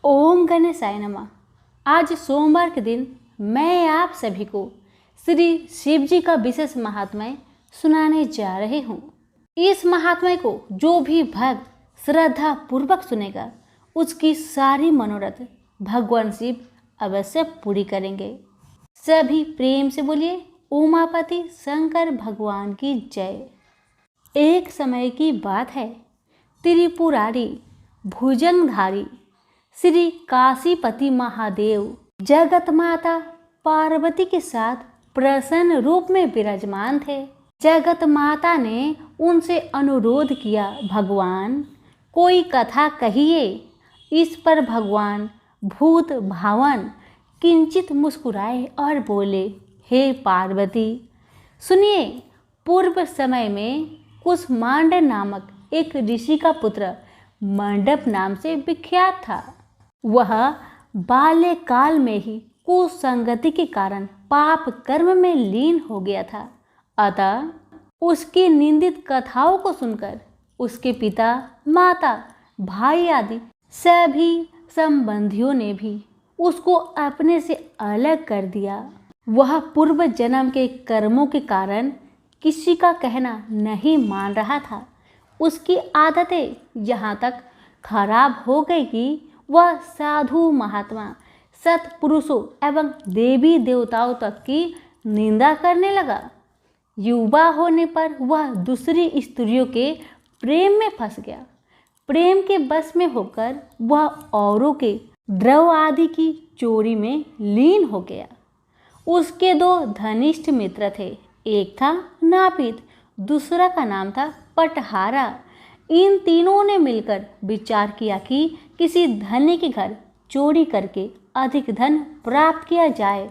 ओम गणेशाय नमः। आज सोमवार के दिन मैं आप सभी को श्री शिव जी का विशेष महात्म्य सुनाने जा रही हूँ। इस महात्म्य को जो भी भक्त श्रद्धा पूर्वक सुनेगा उसकी सारी मनोरथ भगवान शिव अवश्य पूरी करेंगे। सभी प्रेम से बोलिए उमापति शंकर भगवान की जय। एक समय की बात है, त्रिपुरारी भुजंगधारी श्री काशीपति महादेव जगत माता पार्वती के साथ प्रसन्न रूप में विराजमान थे। जगत माता ने उनसे अनुरोध किया, भगवान कोई कथा कहिए। इस पर भगवान भूत भावन किंचित मुस्कुराए और बोले, हे पार्वती सुनिए, पूर्व समय में कुसमांड नामक एक ऋषि का पुत्र मंडप नाम से विख्यात था। वह बाल्यकाल में ही कुसंगति के कारण पाप कर्म में लीन हो गया था। अतः उसकी निंदित कथाओं को सुनकर उसके पिता, माता, भाई आदि सभी संबंधियों ने भी उसको अपने से अलग कर दिया। वह पूर्व जन्म के कर्मों के कारण किसी का कहना नहीं मान रहा था। उसकी आदतें यहाँ तक खराब हो गई कि वह साधु महात्मा, सत्पुरुषों एवं देवी देवताओं तक की निंदा करने लगा। युवा होने पर वह दूसरी स्त्रियों के प्रेम में फंस गया। प्रेम के बस में होकर वह औरों के द्रव्य आदि की चोरी में लीन हो गया। उसके दो घनिष्ठ मित्र थे, एक था नापित, दूसरा का नाम था पटहारा। इन तीनों ने मिलकर विचार किया कि किसी धनी के घर चोरी करके अधिक धन प्राप्त किया जाए।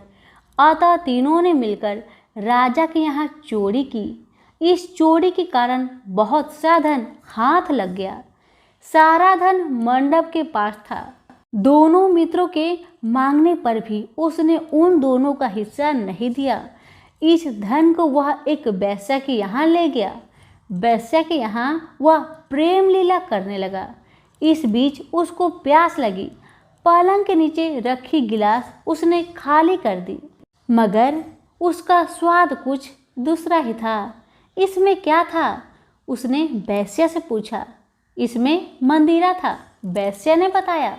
अतः तीनों ने मिलकर राजा के यहाँ चोरी की। इस चोरी के कारण बहुत सा धन हाथ लग गया। सारा धन मंडप के पास था। दोनों मित्रों के मांगने पर भी उसने उन दोनों का हिस्सा नहीं दिया। इस धन को वह एक वेश्या के यहाँ ले गया। वेश्या के यहाँ वह प्रेम लीला करने लगा। इस बीच उसको प्यास लगी। पलंग के नीचे रखी गिलास उसने खाली कर दी, मगर उसका स्वाद कुछ दूसरा ही था। इसमें क्या था? उसने वेश्या से पूछा। इसमें मंदिरा था। वेश्या ने बताया।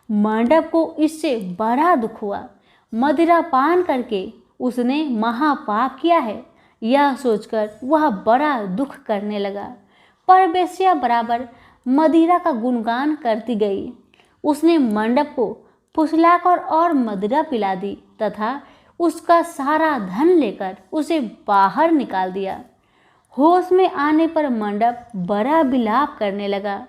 मंडप को इससे बड़ा दुख हुआ। मदिरा पान करके उसने महापाप किया है, यह सोचकर वह बड़ा दुख करने लगा। पर वेश्या बराबर मदिरा का गुणगान करती गई। उसने मंडप को फुसलाकर और मदिरा पिला दी तथा उसका सारा धन लेकर उसे बाहर निकाल दिया। होश में आने पर मंडप बड़ा विलाप करने लगा।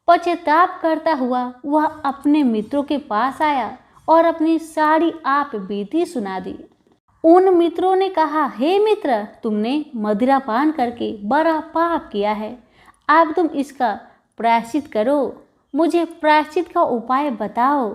पश्चाताप करता हुआ वह अपने मित्रों के पास आया और अपनी सारी आप बीती सुना दी। उन मित्रों ने कहा, हे मित्र, तुमने मदिरा पान करके बड़ा पाप किया है। अब तुम इसका प्रायश्चित करो। मुझे प्रायश्चित का उपाय बताओ।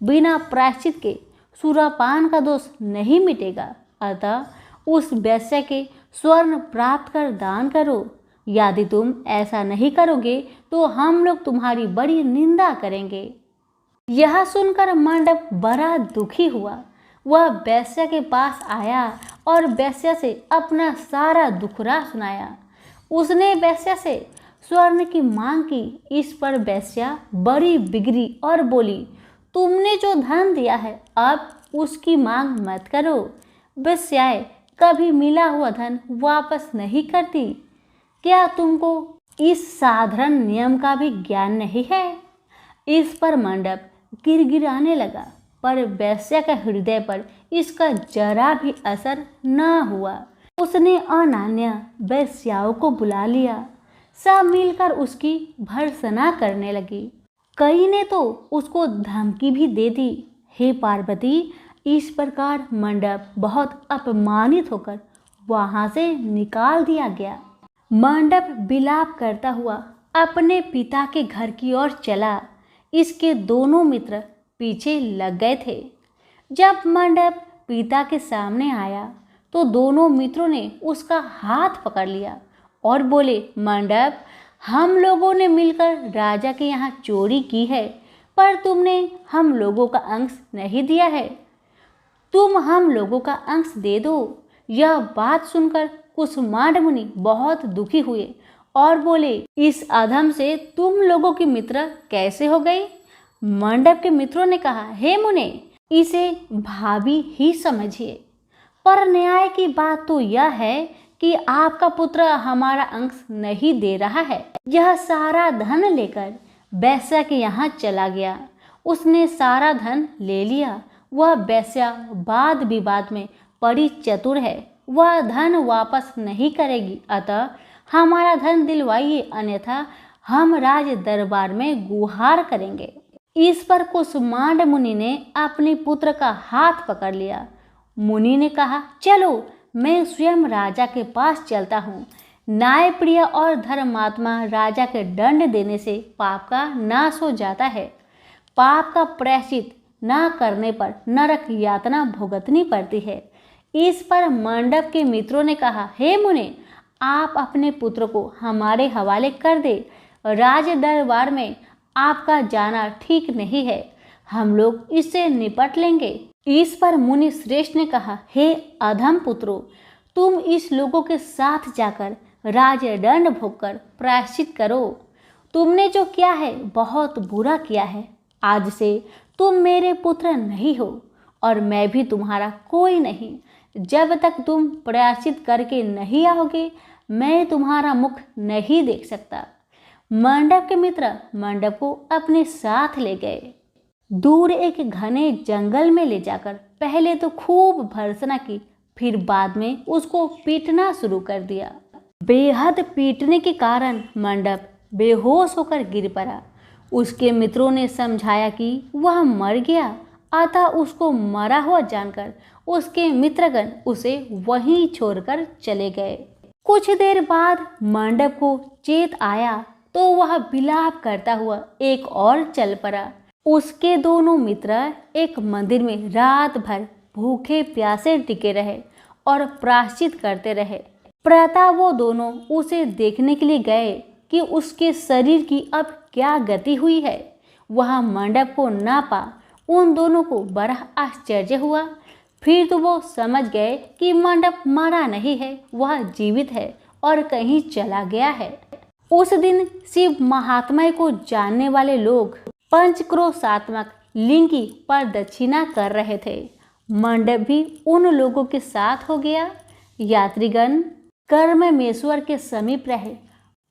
बिना प्रायश्चित के सुरापान का दोष नहीं मिटेगा। अतः उस वेश्या के स्वर्ण प्राप्त कर दान करो। यदि तुम ऐसा नहीं करोगे तो हम लोग तुम्हारी बड़ी निंदा करेंगे। यह सुनकर मंडप बड़ा दुखी हुआ। वह वेश्या के पास आया और वेश्या से अपना सारा दुखड़ा सुनाया। उसने वेश्या से स्वर्ण की मांग की। इस पर वेश्या बड़ी बिगड़ी और बोली, तुमने जो धन दिया है अब उसकी मांग मत करो। वेश्याएं कभी मिला हुआ धन वापस नहीं करती। क्या तुमको इस साधारण नियम का भी ज्ञान नहीं है? इस पर मंडप गिड़गिड़ाने लगा, पर वेश्या के हृदय पर इसका जरा भी असर न हुआ। उसने अनान्या वेश्याओं को बुला लिया। सब मिलकर उसकी भर्त्सना करने लगी। कई ने तो उसको धमकी भी दे दी। हे पार्वती, इस प्रकार मंडप बहुत अपमानित होकर वहां से निकाल दिया गया। मंडप विलाप करता हुआ अपने पिता के घर की ओर चला। इसके दोनों मित्र पीछे लग गए थे। जब मंडप पिता के सामने आया तो दोनों मित्रों ने उसका हाथ पकड़ लिया और बोले, मंडप, हम लोगों ने मिलकर राजा के यहाँ चोरी की है। पर तुमने हम लोगों का अंश नहीं दिया है। तुम हम लोगों का अंश दे दो। यह बात सुनकर कुसुमांड मुनि बहुत दुखी हुए और बोले, इस अधम से तुम लोगों की मित्र कैसे हो गई? मंडप के मित्रों ने कहा, हे मुने, इसे भाभी ही समझिए, पर न्याय की बात तो यह है कि आपका पुत्र हमारा अंश नहीं दे रहा है। यह सारा धन लेकर वेश्या के यहाँ चला गया। उसने सारा धन ले लिया। वह वेश्या वाद विवाद में बड़ी चतुर है। वह धन वापस नहीं करेगी, अतः हमारा धन दिलवाइए, अन्यथा हम राज दरबार में गुहार करेंगे। इस पर कुसुमांड मुनि ने अपने पुत्र का हाथ पकड़ लिया। मुनि ने कहा, चलो मैं स्वयं राजा के पास चलता हूँ। न्यायप्रिय और धर्मात्मा राजा के दंड देने से पाप का नाश हो जाता है। पाप का प्रायश्चित न करने पर नरक यातना भुगतनी पड़ती है। इस पर मंडप के मित्रों ने कहा, हे मुने, आप अपने पुत्र को हमारे हवाले कर दे। राज दरबार में आपका जाना ठीक नहीं है। हम लोग इससे निपट लेंगे। इस पर मुनि श्रेष्ठ ने कहा, हे अधम पुत्रों, तुम इस लोगों के साथ जाकर राजदंड भोगकर प्रायश्चित करो। तुमने जो किया है बहुत बुरा किया है। आज से तुम मेरे पुत्र नहीं हो और मैं भी तुम्हारा कोई नहीं। जब तक तुम प्रायश्चित करके नहीं आओगे, मैं तुम्हारा मुख नहीं देख सकता। मंडप के मित्र मंडप को अपने साथ ले गए। दूर एक घने जंगल में ले जाकर पहले तो खूब भर्त्सना की, फिर बाद में उसको पीटना शुरू कर दिया। बेहद पीटने के कारण मंडप बेहोश होकर गिर पड़ा। उसके मित्रों ने समझाया कि वह मर गया, अतः उसको मरा हुआ जानकर उसके मित्रगण उसे वहीं छोड़कर चले गए। कुछ देर बाद मंडप को चेत आया तो वह विलाप करता हुआ एक और चल पड़ा। उसके दोनों मित्र एक मंदिर में रात भर भूखे प्यासे टिके रहे और प्रायश्चित करते रहे। प्रातः वो दोनों उसे देखने के लिए गए कि उसके शरीर की अब क्या गति हुई है। वह मंडप को ना पा उन दोनों को बड़ा आश्चर्य हुआ। फिर तो वो समझ गए कि मंडप मरा नहीं है, वह जीवित है और कहीं चला गया है। उस दिन शिव महात्म्य को जानने वाले लोग पंचक्रोशात्मक लिंग की प्रदक्षिणा कर रहे थे। मंडप भी उन लोगों के साथ हो गया। यात्रीगण कर्ममेश्वर के समीप रहे।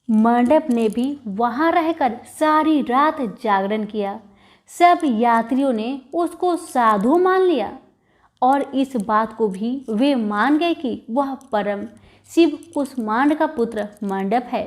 मंडप ने भी वहां रहकर सारी रात जागरण किया। सब यात्रियों ने उसको साधु मान लिया और इस बात को भी वे मान गए कि वह परम शिव कुसुमांड का पुत्र मंडप है।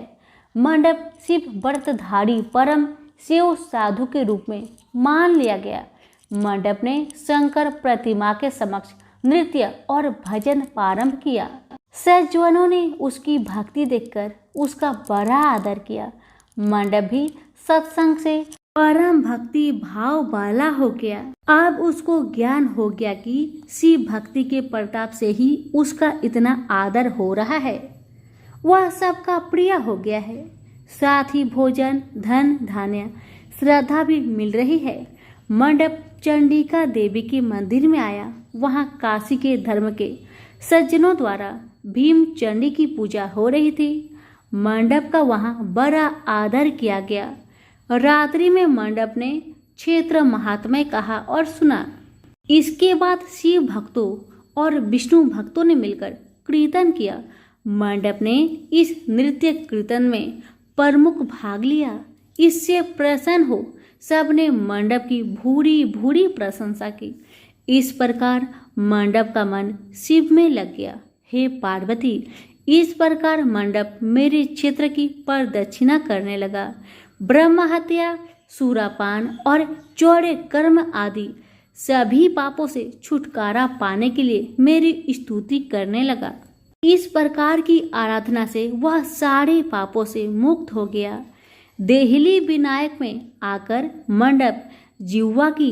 मंडप शिव व्रतधारी परम शिव साधु के रूप में मान लिया गया। मंडप ने शंकर प्रतिमा के समक्ष नृत्य और भजन प्रारंभ किया। सज्जनों ने उसकी भक्ति देखकर उसका बड़ा आदर किया। मंडप भी सत्संग से परम भक्ति भाव वाला हो गया। अब उसको ज्ञान हो गया कि शिव भक्ति के प्रताप से ही उसका इतना आदर हो रहा है। वह सबका प्रिय हो गया है। साथ ही भोजन, धन, धान्य, श्रद्धा भी मिल रही है। मंडप चंडिका देवी के मंदिर में आया। वहां काशी के धर्म के सज्जनों द्वारा भीम चंडी की पूजा हो रही थी। मंडप का वहां बड़ा आदर किया गया। रात्रि में मंडप ने क्षेत्र महात्म्य कहा और सुना। इसके बाद शिव भक्तों और विष्णु भक्तों ने मिलकर कीर्तन किया। मंडप ने इस नृत्य कीर्तन में प्रमुख भाग लिया। इससे प्रसन्न हो सबने मंडप की भूरी भूरी प्रशंसा की। इस प्रकार मंडप का मन शिव में लग गया। हे पार्वती, इस प्रकार मंडप मेरे क्षेत्र की प्रदक्षिणा करने लगा। ब्रह्म हत्या, सूरापान और चौड़े कर्म आदि सभी पापों से छुटकारा पाने के लिए मेरी स्तुति करने लगा। इस प्रकार की आराधना से वह सारे पापों से मुक्त हो गया। देहली विनायक में आकर मंडप जिह्वा की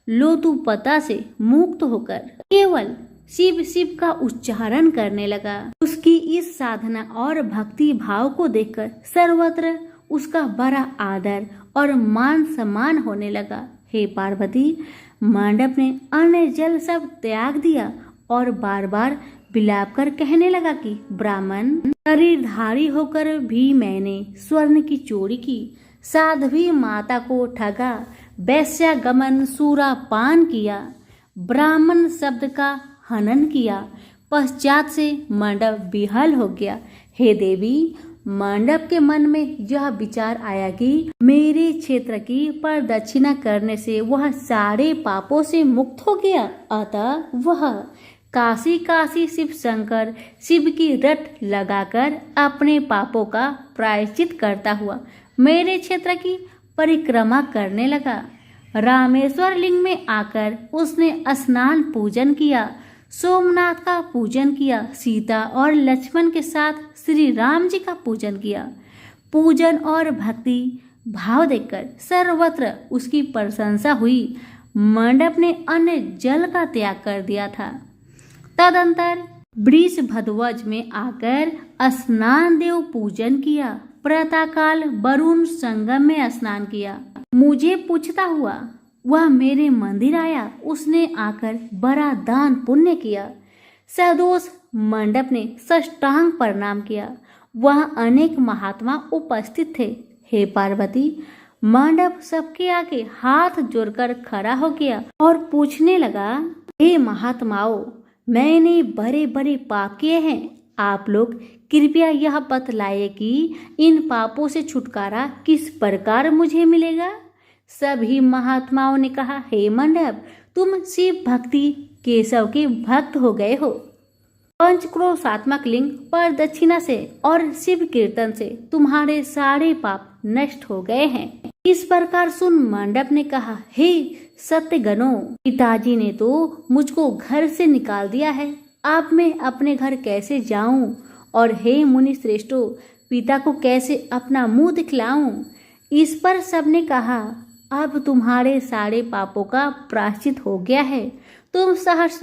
लोतुपता से मुक्त होकर केवल शिव शिव का उच्चारण करने लगा। उसकी इस साधना और भक्ति भाव को देखकर सर्वत्र उसका बड़ा आदर और मान सम्मान होने लगा। हे पार्वती, मंडप ने अन्न जल सब त्याग दिया और बार बार विलाप कर कहने लगा कि ब्राह्मण शरीरधारी होकर भी मैंने स्वर्ण की चोरी की, साध्वी माता को ठगा, वैश्यागमन सूरा पान किया, ब्राह्मण शब्द का हनन किया। पश्चात से मंडप विहल हो गया। हे देवी, मंडप के मन में यह विचार आया कि मेरे क्षेत्र की प्रदक्षिणा करने से वह सारे पापों से मुक्त हो गया, अतः वह काशी काशी शिव शंकर शिव की रट लगाकर अपने पापों का प्रायश्चित करता हुआ मेरे क्षेत्र की परिक्रमा करने लगा। रामेश्वर लिंग में आकर उसने स्नान पूजन किया, सोमनाथ का पूजन किया, सीता और लक्ष्मण के साथ श्री राम जी का पूजन किया। पूजन और भक्ति भाव देखकर सर्वत्र उसकी प्रशंसा हुई। मंडप ने अन्न जल का त्याग कर दिया था। तदंतर वृष भदवज में आकर स्नान देव पूजन किया। प्रातःकाल वरुण संगम में स्नान किया। मुझे पूछता हुआ वह मेरे मंदिर आया। उसने आकर बड़ा दान पुण्य किया। सदोष मंडप ने साष्टांग प्रणाम किया। वह अनेक महात्मा उपस्थित थे। हे पार्वती, मंडप सबके आगे हाथ जोड़कर खड़ा हो गया और पूछने लगा, हे महात्माओं, मैंने बड़े बड़े पाप किए हैं। आप लोग कृपया यह बतलाइए कि इन पापों से छुटकारा किस प्रकार मुझे मिलेगा। सभी महात्माओं ने कहा, हे मंडप, तुम शिव भक्ति केशव के भक्त हो गए हो। पंचक्रोशात्मक लिंग प्रदक्षिणा से और शिव कीर्तन से तुम्हारे सारे पाप नष्ट हो गए हैं। इस प्रकार सुन मंडप ने कहा, हे सत्यगणों, पिताजी ने तो मुझको घर से निकाल दिया है। अब मैं अपने घर कैसे जाऊं? और हे मुनि श्रेष्ठों, पिता को कैसे अपना मुंह दिखलाऊं? इस पर सबने कहा, अब तुम्हारे सारे पापों का प्रायश्चित हो गया है, तुम सहर्ष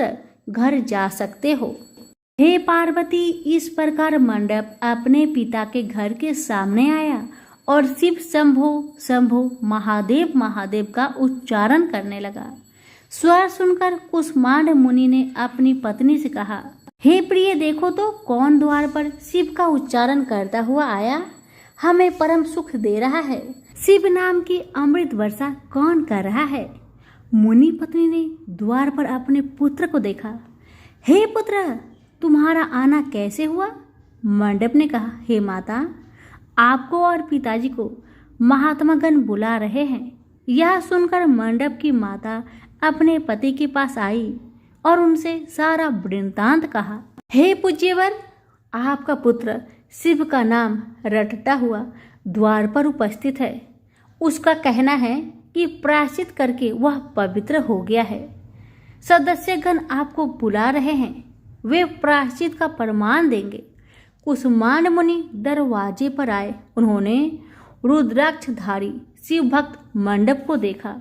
घर जा सकते हो। हे पार्वती, इस प्रकार मंडप अपने पिता के घर के सामने आया और शिव शंभो शंभो महादेव महादेव का उच्चारण करने लगा। स्वर सुनकर कुष्मांड मुनि ने अपनी पत्नी से कहा, हे प्रिय, देखो तो कौन द्वार पर शिव का उच्चारण करता हुआ आया, हमें परम सुख दे रहा है। शिव नाम की अमृत वर्षा कौन कर रहा है? मुनि पत्नी ने द्वार पर अपने पुत्र को देखा। हे पुत्र, तुम्हारा आना कैसे हुआ? मंडप ने कहा, हे माता, आपको और पिताजी को महात्मागण बुला रहे हैं। यह सुनकर मंडप की माता अपने पति के पास आई और उनसे सारा वृत्तांत कहा। हे पूज्यवर, आपका पुत्र शिव का नाम रटता हुआ द्वार पर उपस्थित है। उसका कहना है कि प्रायश्चित करके वह पवित्र हो गया है। सदस्यगण आपको बुला रहे हैं, वे प्रायश्चित का प्रमाण देंगे। कुष्मांड मुनि दरवाजे पर आए। उन्होंने रुद्राक्षधारी शिव भक्त मंडप को देखा।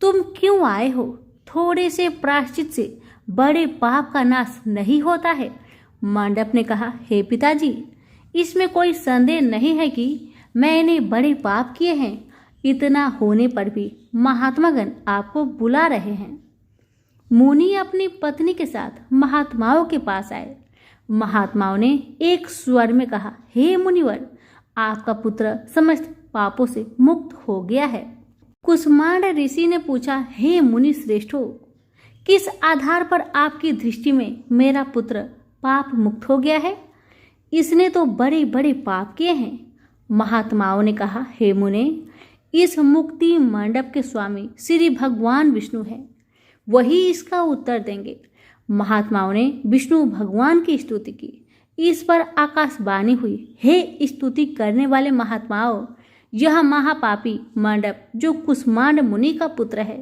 तुम क्यों आए हो? थोड़े से प्रायश्चित से बड़े पाप का नाश नहीं होता है। मंडप ने कहा, हे पिताजी, इसमें कोई संदेह नहीं है कि मैंने बड़े पाप किए हैं। इतना होने पर भी महात्मागण आपको बुला रहे हैं। मुनि अपनी पत्नी के साथ महात्माओं के पास आए। महात्माओं ने एक स्वर में कहा, हे मुनिवर, आपका पुत्र समस्त पापों से मुक्त हो गया है। कुष्मांड ऋषि ने पूछा, हे मुनि श्रेष्ठों, किस आधार पर आपकी दृष्टि में मेरा पुत्र पाप मुक्त हो गया है? इसने तो बड़े बड़े पाप किए हैं। महात्माओं ने कहा, हे मुने, इस मुक्ति मंडप के स्वामी श्री भगवान विष्णु हैं, वही इसका उत्तर देंगे। महात्माओं ने विष्णु भगवान की स्तुति की। इस पर आकाशवाणी हुई, हे स्तुति करने वाले महात्माओं, यह महापापी मंडप जो कुष्मांड मुनि का पुत्र है,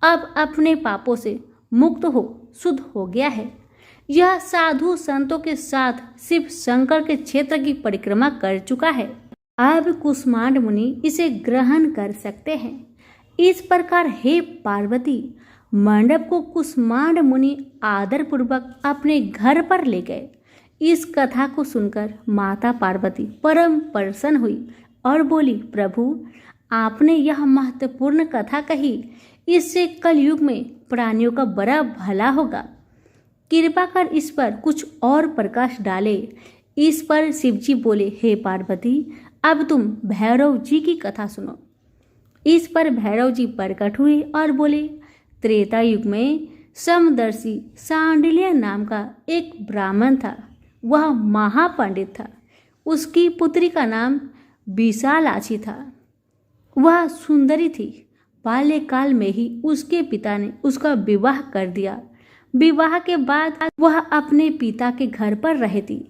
अब अपने पापों से मुक्त हो शुद्ध हो गया है। यह साधु संतों के साथ शिव शंकर के क्षेत्र की परिक्रमा कर चुका है। अब कुष्मांड मुनि इसे ग्रहण कर सकते हैं। इस प्रकार हे पार्वती, मंडप को कुष्मांड मुनि आदर पूर्वक अपने घर पर ले गए। इस कथा को सुनकर माता पार्वती परम प्रसन्न हुई और बोली, प्रभु आपने यह महत्वपूर्ण कथा कही, इससे कलयुग में प्राणियों का बड़ा भला होगा। कृपा कर इस पर कुछ और प्रकाश डाले। इस पर शिवजी बोले, हे पार्वती अब तुम भैरव जी की कथा सुनो। इस पर भैरव जी प्रकट हुए और बोले, त्रेता युग में समदर्शी सांडिल्य नाम का एक ब्राह्मण था। वह महापंडित था। उसकी पुत्री का नाम विशालाक्षी था। वह सुंदरी थी। बाल्यकाल में ही उसके पिता ने उसका विवाह कर दिया। विवाह के बाद वह अपने पिता के घर पर रहती।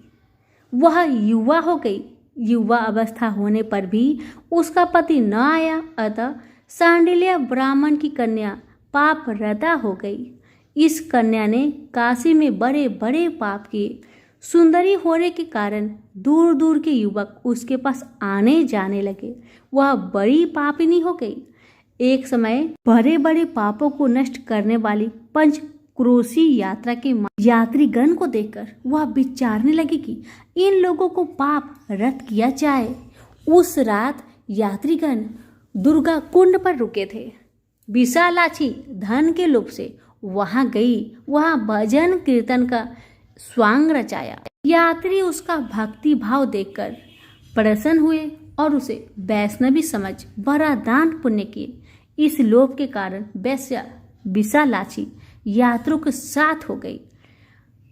वह युवा हो गई। युवा अवस्था होने पर भी उसका पति न आया, अतः सांडिल्य ब्राह्मण की कन्या पाप रता हो गई। इस कन्या ने काशी में बड़े बड़े पाप किए। सुंदरी होने के कारण दूर दूर के युवक उसके पास आने जाने लगे। वह बड़ी पापिनी हो गई। एक समय बड़े बड़े पापों को नष्ट करने वाली पंच क्रोशी यात्रा के यात्रीगण को देखकर वह विचारने लगी कि इन लोगों को पाप रत किया जाए। उस रात यात्रीगण दुर्गा कुंड पर रुके थे। विशालाक्षी धन के लोभ से वहां गई। वहां भजन कीर्तन का स्वांग रचाया। यात्री उसका भक्ति भाव देखकर प्रसन्न हुए और उसे वैष्णवी समझ बड़ा दान पुण्य किए। इस लोभ के कारण वैश्या विशालाक्षी यात्रियों के साथ हो गई।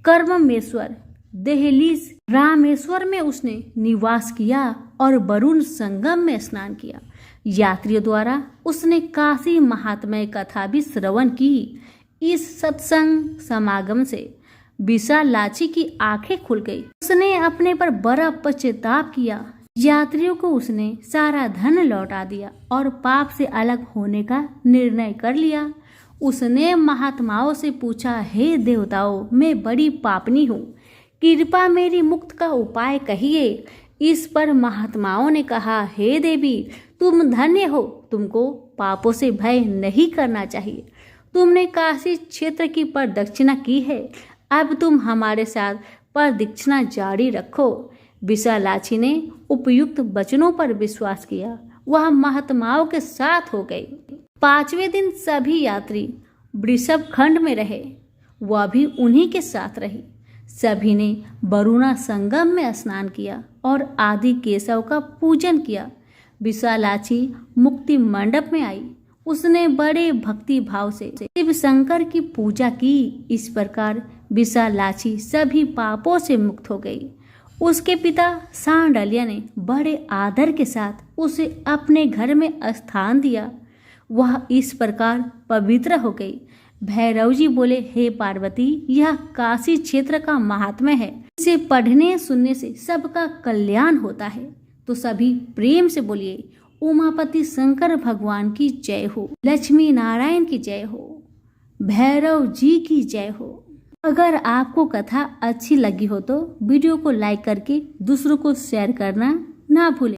कर्ममेश्वर दहलीज रामेश्वर में उसने निवास किया और वरुण संगम में स्नान किया। यात्रियों द्वारा उसने काशी महात्म्य कथा भी श्रवण की। इस सत्संग समागम से विशालाक्षी की आंखें खुल गई। उसने अपने पर बड़ा पश्चाताप किया। यात्रियों को उसने सारा धन लौटा दिया और पाप से अलग होने का निर्णय कर लिया। उसने महात्माओं से पूछा, हे देवताओं, मैं बड़ी पापनी हूँ, कृपा मेरी मुक्त का उपाय कहिए। इस पर महात्माओं ने कहा, हे देवी, तुम धन्य हो, तुमको पापों से भय नहीं करना चाहिए। तुमने काशी क्षेत्र की प्रदक्षिणा की है, अब तुम हमारे साथ प्रदक्षिणा जारी रखो। विशालाक्षी ने उपयुक्त वचनों पर विश्वास किया। वह महात्माओं के साथ हो गई। 5वें दिन सभी यात्री वृषभ खंड में रहे। वह भी उन्हीं के साथ रही। सभी ने वरुणा संगम में स्नान किया और आदि केशव का पूजन किया। विशालाक्षी मुक्ति मंडप में आई। उसने बड़े भक्ति भाव से शिव शंकर की पूजा की। इस प्रकार विशालाक्षी सभी पापों से मुक्त हो गई। उसके पिता सांडिल्य ने बड़े आदर के साथ उसे अपने घर में स्थान दिया। वह इस प्रकार पवित्र हो गई। भैरव जी बोले, हे पार्वती, यह काशी क्षेत्र का महात्म्य है। इसे पढ़ने सुनने से सबका कल्याण होता है। तो सभी प्रेम से बोलिए, उमापति शंकर भगवान की जय हो, लक्ष्मी नारायण की जय हो, भैरव जी की जय हो। अगर आपको कथा अच्छी लगी हो तो वीडियो को लाइक करके दूसरों को शेयर करना ना भूलें।